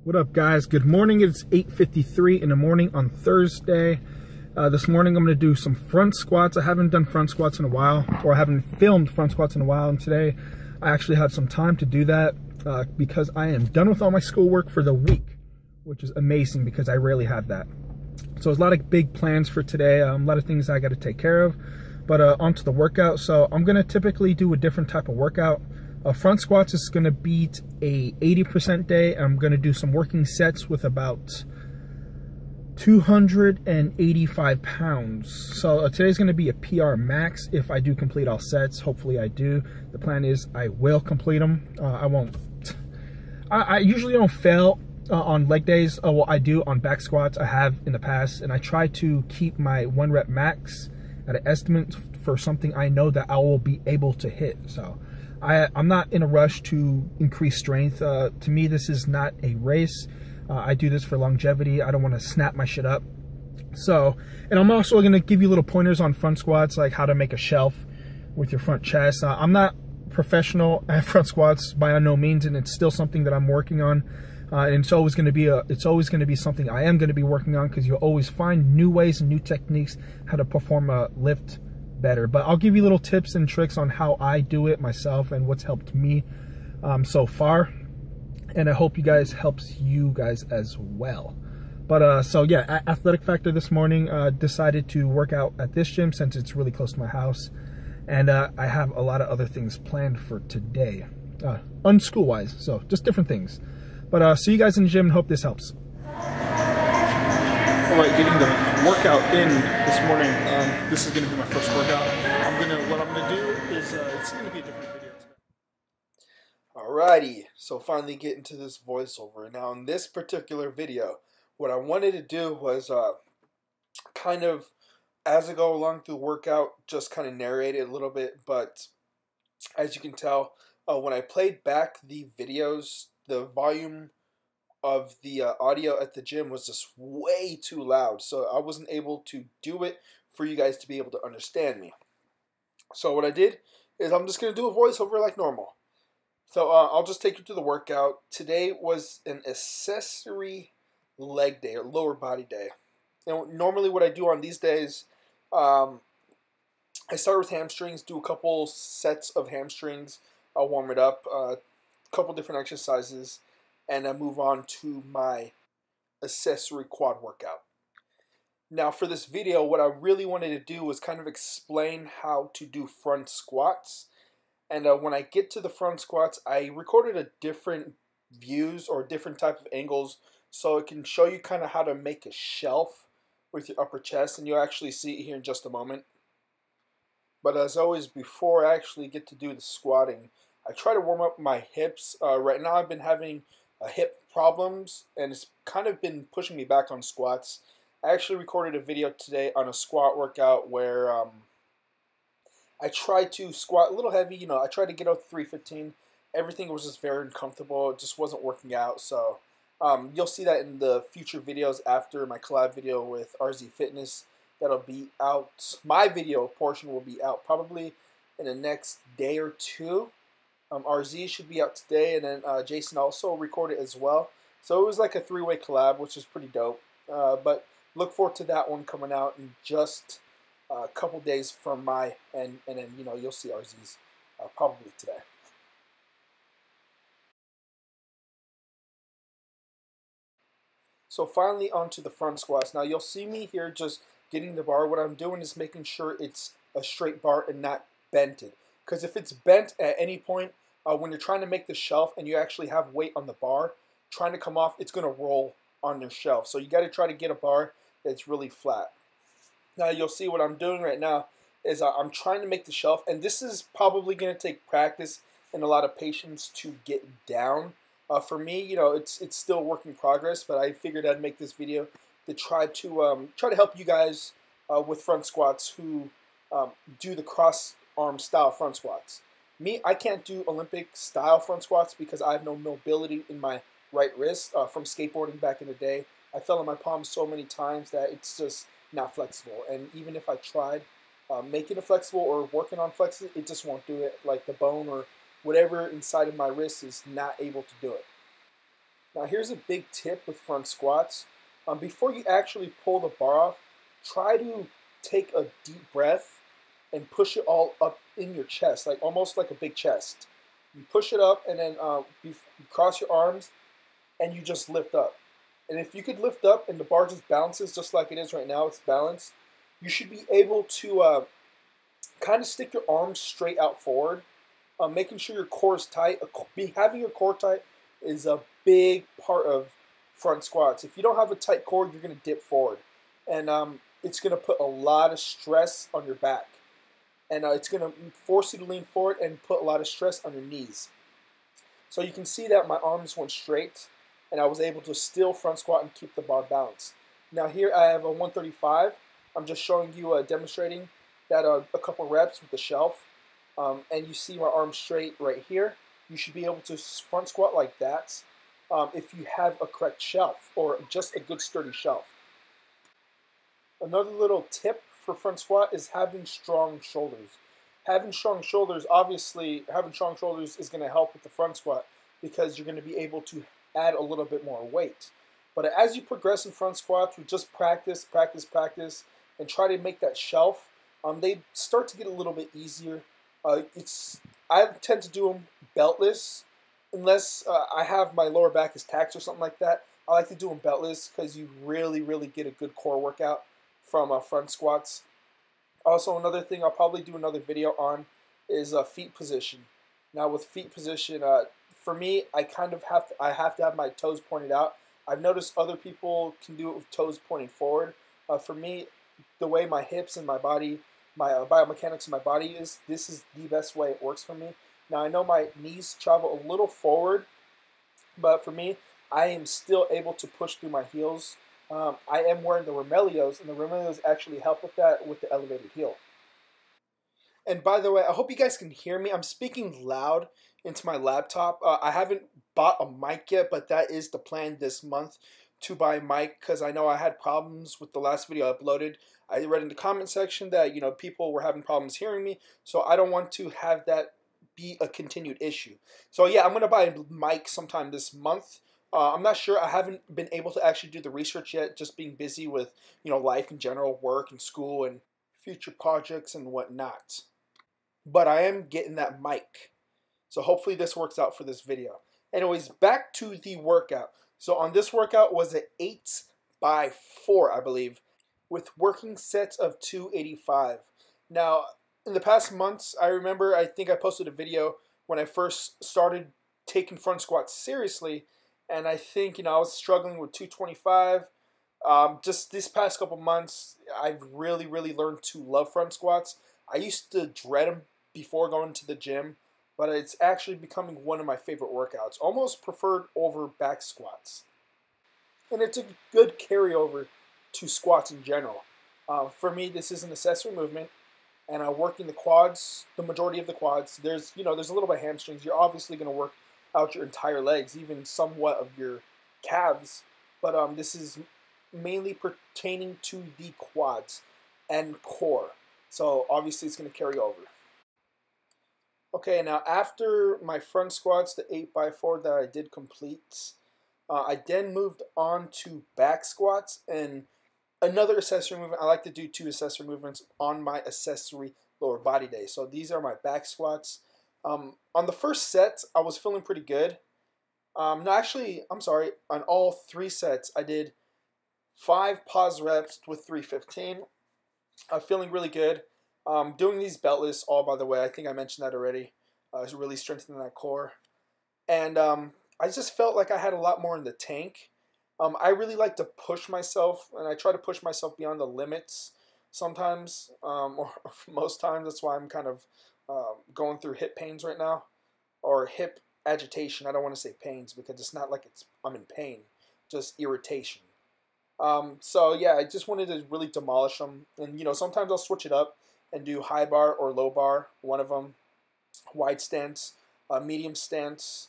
What up, guys? Good morning. It's 8:53 in the morning on Thursday. This morning I'm going to do some front squats. I haven't done front squats in a while, or I haven't filmed front squats in a while, and today I actually had some time to do that because I am done with all my schoolwork for the week, which is amazing because I rarely have that. So there's a lot of big plans for today, a lot of things I got to take care of, but onto the workout. So I'm going to typically do a different type of workout. Front squats is going to beat a 80% day. I'm going to do some working sets with about 285 pounds. So today's going to be a PR max if I do complete all sets. Hopefully I do. The plan is I will complete them. I usually don't fail on leg days. Well, I do on back squats. I have in the past, and I try to keep my 1 rep max at an estimate for something I know that I will be able to hit. So I'm not in a rush to increase strength. To me, this is not a race. I do this for longevity. I don't want to snap my shit up. So, and I'm also going to give you little pointers on front squats, like how to make a shelf with your front chest. I'm not professional at front squats by no means, and it's still something that I'm working on. And it's always going to be something I am going to be working on, because you'll always find new ways and new techniques how to perform a lift better. But I'll give you little tips and tricks on how I do it myself and what's helped me so far, and I hope you guys helps you guys as well. But so yeah, athletic factor this morning, decided to work out at this gym since it's really close to my house, and I have a lot of other things planned for today, unschool wise, so just different things. But see you guys in the gym and hope this helps. Alright, getting the workout in this morning. This is going to be my first workout. What I'm going to do is, it's going to be a different video today. Alrighty, so finally getting to this voiceover. Now in this particular video, what I wanted to do was kind of, as I go along through the workout, just kind of narrate it a little bit. But as you can tell, when I played back the videos, the volume of the audio at the gym was just way too loud, so I wasn't able to do it for you guys to be able to understand me. So what I did is I'm just going to do a voiceover like normal. So I'll just take you to the workout. Today was an accessory leg day, or lower body day. Normally what I do on these days, I start with hamstrings, do a couple sets of hamstrings, I'll warm it up, a couple different exercises, and I move on to my accessory quad workout. Now for this video, what I really wanted to do was kind of explain how to do front squats. And when I get to the front squats, I recorded a different views or different type of angles, so it can show you kind of how to make a shelf with your upper chest, and you'll actually see it here in just a moment. But as always, before I actually get to do the squatting, I try to warm up my hips. Right now I've been having hip problems, and it's kind of been pushing me back on squats. I actually recorded a video today on a squat workout where I tried to squat a little heavy. I tried to get out 315. Everything was just very uncomfortable. It just wasn't working out. So you'll see that in the future videos after my collab video with RZ Fitness. That'll be out. My video portion will be out probably in the next day or two. RZ should be out today, and then Jason also recorded as well. So it was like a 3-way collab, which is pretty dope. But look forward to that one coming out in just a couple days from my end, and then you'll see RZ's probably today. So finally onto the front squats. Now you'll see me here just getting the bar. What I'm doing is making sure it's a straight bar and not bented. Because if it's bent at any point, when you're trying to make the shelf and you actually have weight on the bar, trying to come off, it's going to roll on your shelf. So you got to try to get a bar that's really flat. Now you'll see what I'm doing right now is I'm trying to make the shelf, and this is probably going to take practice and a lot of patience to get down. For me, it's still work in progress, but I figured I'd make this video to try to help you guys with front squats who do the cross arm style front squats. Me, I can't do Olympic style front squats because I have no mobility in my right wrist from skateboarding back in the day. I fell on my palm so many times that it's just not flexible. And even if I tried making it flexible or working on flexing, it just won't do it. Like the bone or whatever inside of my wrist is not able to do it. Now here's a big tip with front squats. Before you actually pull the bar off, try to take a deep breath and push it all up in your chest, like almost like a big chest. You push it up and then you cross your arms and you just lift up. And if you could lift up and the bar just bounces just like it is right now, it's balanced, you should be able to kind of stick your arms straight out forward, making sure your core is tight. Having your core tight is a big part of front squats. If you don't have a tight core, you're going to dip forward. And it's going to put a lot of stress on your back. And it's going to force you to lean forward and put a lot of stress on your knees. So you can see that my arms went straight, and I was able to still front squat and keep the bar balanced. Now here I have a 135. I'm just showing you, demonstrating that a couple reps with the shelf. And you see my arms straight right here. You should be able to front squat like that if you have a correct shelf or just a good sturdy shelf. Another little tip for front squat is having strong shoulders. Having strong shoulders, obviously, having strong shoulders is going to help with the front squat because you're going to be able to add a little bit more weight. But as you progress in front squats, we just practice, practice, practice, and try to make that shelf. They start to get a little bit easier. I tend to do them beltless, unless I have my lower back is taxed or something like that. I like to do them beltless because you really, really get a good core workout from front squats. Also, another thing I'll probably do another video on is feet position. Now, with feet position, for me, I have to have my toes pointed out. I've noticed other people can do it with toes pointing forward. For me, the way my hips and my body, my biomechanics in my body is, this is the best way it works for me. Now, I know my knees travel a little forward, but for me, I am still able to push through my heels. I am wearing the Remelios, and the Remelios actually help with that with the elevated heel. And by the way, I hope you guys can hear me. I'm speaking loud into my laptop. I haven't bought a mic yet, but that is the plan this month, to buy a mic, because I know I had problems with the last video I uploaded. I read in the comment section that, you know, people were having problems hearing me, so I don't want to have that be a continued issue. So yeah, I'm going to buy a mic sometime this month. I'm not sure. I haven't been able to actually do the research yet, just being busy with, you know, life in general, work and school and future projects and whatnot. But I am getting that mic. So hopefully this works out for this video. Anyways, back to the workout. So on this workout was an 8x4, I believe, with working sets of 285. Now, in the past months, I think I posted a video when I first started taking front squats seriously, and I think, you know, I was struggling with 225. Just this past couple months, I've really, really learned to love front squats. I used to dread them before going to the gym, but it's actually becoming one of my favorite workouts, almost preferred over back squats. And it's a good carryover to squats in general. For me, this is an accessory movement, and working the quads, the majority of the quads. There's a little bit of hamstrings. You're obviously going to work out your entire legs, even somewhat of your calves, but this is mainly pertaining to the quads and core. So obviously it's going to carry over. Okay, now after my front squats, the 8x4 that I did complete, I then moved on to back squats and another accessory movement. I like to do 2 accessory movements on my accessory lower body day. So these are my back squats. On the first set, I was feeling pretty good. No, actually, I'm sorry. On all 3 sets, I did 5 pause reps with 315. I'm feeling really good. Doing these beltless, all by the way, I think I mentioned that already. It's really strengthening that core. And I just felt like I had a lot more in the tank. I really like to push myself, and I try to push myself beyond the limits sometimes, or most times. That's why I'm kind of going through hip pains right now, or hip agitation. I don't want to say pains because it's not like I'm in pain, just irritation. So yeah, I just wanted to really demolish them, and sometimes I'll switch it up and do high bar or low bar, one of them, wide stance, medium stance,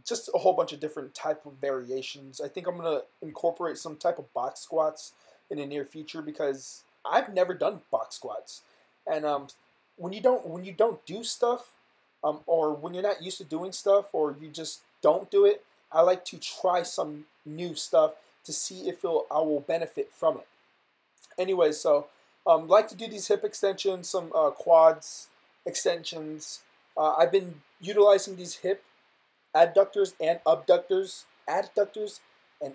just a whole bunch of different type of variations. I think I'm gonna incorporate some type of box squats in the near future because I've never done box squats, and when you don't do stuff, or when you're not used to doing stuff, or you just don't do it, I like to try some new stuff to see if I will benefit from it. Anyway, so like to do these hip extensions, some quads extensions. I've been utilizing these hip adductors and abductors, and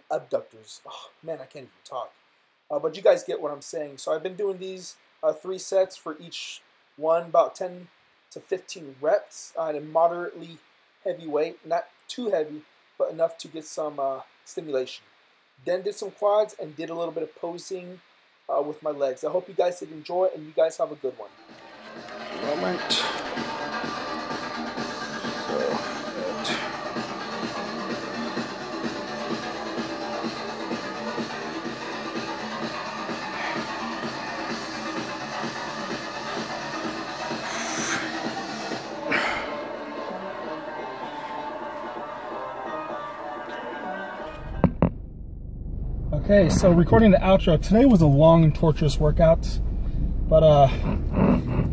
abductors. Oh man, I can't even talk. But you guys get what I'm saying. So I've been doing these 3 sets for each one, about 10 to 15 reps at a moderately heavy weight, not too heavy, but enough to get some stimulation. Then did some quads and did a little bit of posing with my legs. I hope you guys did enjoy it, and you guys have a good one. Moment. Okay, so recording the outro. Today was a long and torturous workout, but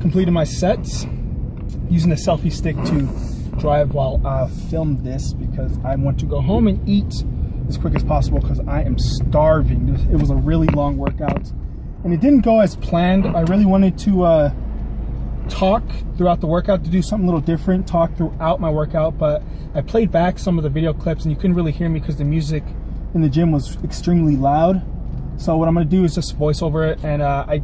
completed my sets using a selfie stick to drive while I filmed this because I want to go home and eat as quick as possible because I am starving. It was a really long workout and it didn't go as planned. I really wanted to talk throughout the workout, to do something a little different, talk throughout my workout, but I played back some of the video clips and you couldn't really hear me because the music in the gym was extremely loud. So what I'm going to do is just voice over it, and I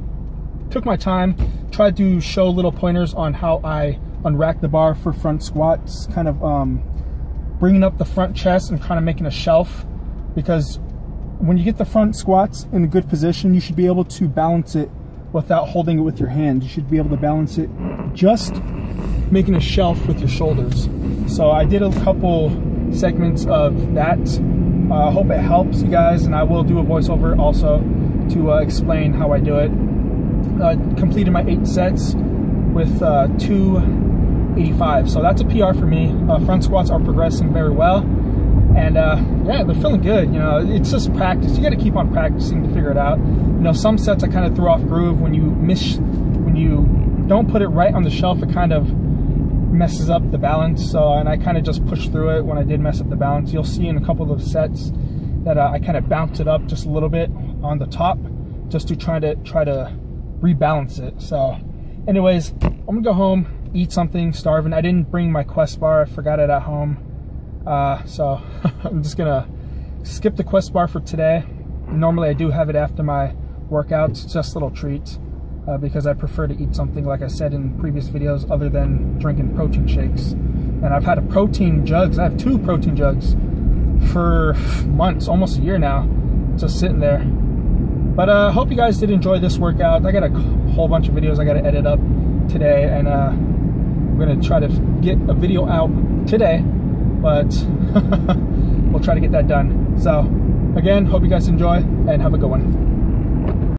took my time, tried to show little pointers on how I unrack the bar for front squats, kind of bringing up the front chest and kind of making a shelf, because when you get the front squats in a good position, you should be able to balance it without holding it with your hand. You should be able to balance it just making a shelf with your shoulders. So I did a couple segments of that. I hope it helps you guys, and I will do a voiceover also to explain how I do it. Completed my 8 sets with 285, so that's a PR for me. Front squats are progressing very well, and yeah, they're feeling good. You know, it's just practice. You got to keep on practicing to figure it out. You know, some sets I kind of threw off groove. When you don't put it right on the shelf, it kind of messes up the balance. So, and I kind of just pushed through it when I did mess up the balance. You'll see in a couple of sets that I kind of bounced it up just a little bit on the top, just to try to rebalance it. So anyways, I'm gonna go home, eat something, starving. I didn't bring my Quest bar, I forgot it at home. So I'm just gonna skip the Quest bar for today. Normally I do have it after my workouts. It's just a little treat. Because I prefer to eat something, like I said in previous videos, other than drinking protein shakes. And I've had a protein jugs. I have 2 protein jugs for months, almost a year now, just sitting there. But I hope you guys did enjoy this workout. I got a whole bunch of videos I got to edit up today, and I'm gonna try to get a video out today, but we'll try to get that done. So again, hope you guys enjoy and have a good one.